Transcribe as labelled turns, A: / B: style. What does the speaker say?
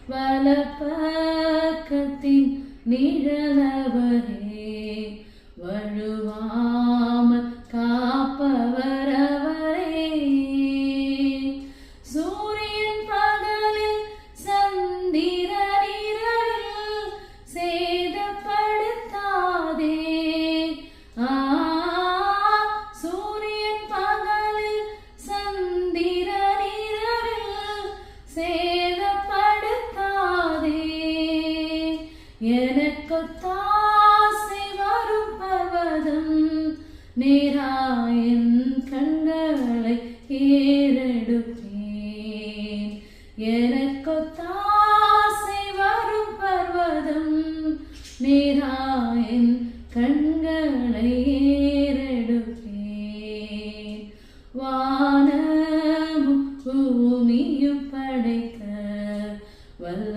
A: வலப்பக்கத்தின் நிழலவரே, வழுவாமல் காப்பவர் அவரே. சூரியன் பகலில் சந்திரன் இரவில் சேதப்படுத்தாதே. சூரியன் பகலில் சந்திரன் இரவில் சேதப்படுத்தாதே. எனக்கொத்தாசை வரும் பர்வதம் நேராயன் கண்களை ஏறெடுப்பேன். எனக்கொத்தாசை வரும் பர்வதம் நேராயன் கண்களை ஏறெடுப்பேன். வானமும் பூமியும் படைத்த வல்ல